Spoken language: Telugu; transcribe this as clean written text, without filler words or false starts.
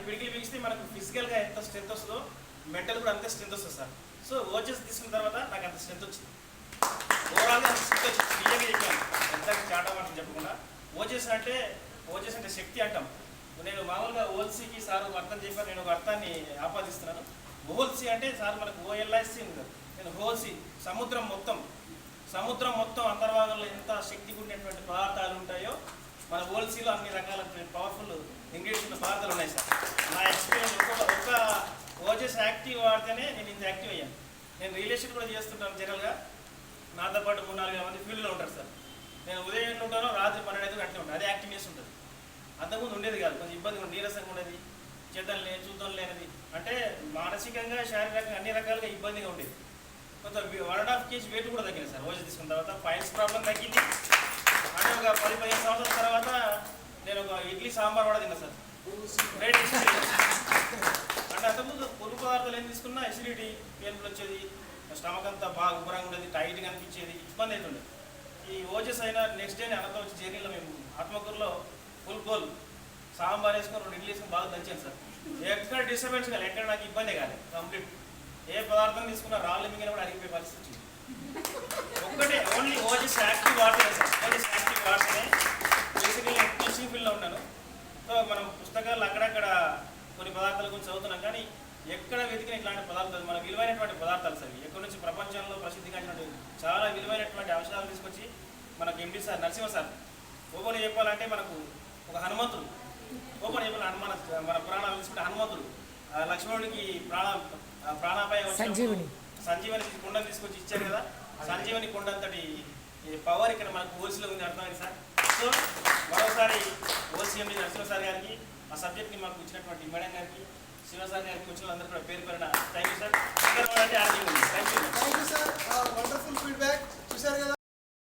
పిడికిలు బిగిస్తే మనకు ఫిజికల్గా ఎంత స్ట్రెంత్ వస్తుందో మెంటల్ కూడా అంతే స్ట్రెంత్ వస్తుంది సార్. సో ఓజెస్ తీసుకున్న తర్వాత నాకు అంత స్ట్రెంత్ వచ్చింది, ఓవరాల్గా అంత స్ట్రెంత్ వచ్చింది. నిజంగా చెప్పాను, ఎంత చాటా మాటలు చెప్పకుండా. ఓజెస్ అంటే శక్తి అంటాం. నేను మామూలుగా ఓల్సీకి సార్ ఒక అర్థం చెప్పాను, నేను ఒక అర్థాన్ని ఆపాదిస్తున్నాను. ఓల్సీ అంటే సార్ మనకు ఓఎల్ఐసి ఉంది, నేను హోల్సీ సముద్రం మొత్తం అంతర్భాగంలో ఎంత శక్తి ఉండేటువంటి పదార్థాలు ఉంటాయో మన ఓల్సీలో అన్ని రకాల పవర్ఫుల్ ఇంగ్రీడియంట్స్ పదార్థాలు ఉన్నాయి సార్. నా ఎక్స్పీరియన్స్ ఒక్క ఓజెస్ యాక్టివ్ వాడితేనే నేను ఇంత యాక్టివ్ అయ్యాను. నేను రిలేషన్ కూడా చేస్తుంటాను. జనరల్గా నాతో పాటు 3-4 మంది ఫీల్డ్లో ఉంటారు సార్. నేను ఉదయం ఎట్లా ఉంటానో రాత్రి 12 గంటలు ఉంటాను, అదే యాక్టివ్నెస్ ఉంటుంది. అంతకుముందు ఉండేది కాదు, కొంచెం ఇబ్బందిగా నీరసంగా ఉండేది, చూద్దాం లేనిది, అంటే మానసికంగా శారీరకంగా అన్ని రకాలుగా ఇబ్బందిగా ఉండేది. కొంత 1.5 kg వెయిట్ కూడా తగ్గింది సార్ ఓజెస్ తీసుకున్న తర్వాత. ఫైల్స్ ప్రాబ్లం తగ్గింది. అంటే ఒక 10-15 సంవత్సరాల తర్వాత నేను ఒక ఇడ్లీ సాంబార్ కూడా తిన్నా సార్. Great experience. అంటే అంతకుముందు పొరుగు పదార్థాలు ఏం తీసుకున్నా ఎసిడిటీ పెయిన్లు వచ్చేది, స్టమక్ అంతా బాగా ఉబ్బరంగా ఉండేది, టైట్గా అనిపించేది, ఇబ్బంది అవుతుండే. ఈ ఓజెస్ అయినా నెక్స్ట్ డే అనంతా వచ్చి జర్నీలో మేము ఆత్మకూరులో ఫుల్ గోల్ సాంబార్ వేసుకొని 2 ఇడ్లీ వేసుకొని బాగా దంచాను సార్. ఎక్కడ డిస్టర్బెన్స్ కాదు, ఎక్కడ నాకు ఇబ్బంది కాదు, కంప్లీట్. ఏ పదార్థం తీసుకున్నా రాళ్ళు మింగిన కూడా అరిగిపోయే పరిస్థితి వచ్చింది. ఒక్కటే only Ojas active water sir. Ojas active వాటర్నే. బేసికలీ నేను టీచింగ్ ఫీల్డ్లో ఉన్నాను. సో మనం పుస్తకాలు అక్కడక్కడ కొన్ని పదార్థాల గురించి చదువుతున్నాం, కానీ ఎక్కడ వెతికిన ఇట్లాంటి పదార్థాలు మన విలువైనటువంటి పదార్థాలు సార్. ఎక్కడి నుంచి ప్రపంచంలో ప్రసిద్ధిగాంచినటువంటి చాలా విలువైనటువంటి అంశాలు తీసుకొచ్చి మనకు MD sir Narasimha sir open చెప్పాలంటే మనకు ఒక హనుమంతుడు. ఓపెన్ చెప్పాలి మన పురాణాలు తీసుకుంటే హనుమంతుడు లక్ష్మణుడికి ప్రాణాపాయం సంజీవని కొండను తీసుకొచ్చి ఇచ్చారు కదా. సంజీవని కొండంతటి పవర్ ఇక్కడ మనకు ఓల్సీలో ఉంది, అర్థమైంది సార్. సో మరోసారి ఓసీఎండి నరసింహ సార్ గారికి, ఆ సబ్జెక్ట్ని మాకు ఇచ్చినటువంటి మేడం గారికి, శివ సార్ గారికి వచ్చిన అందరికీ కూడా పేరు థ్యాంక్ యూ సార్.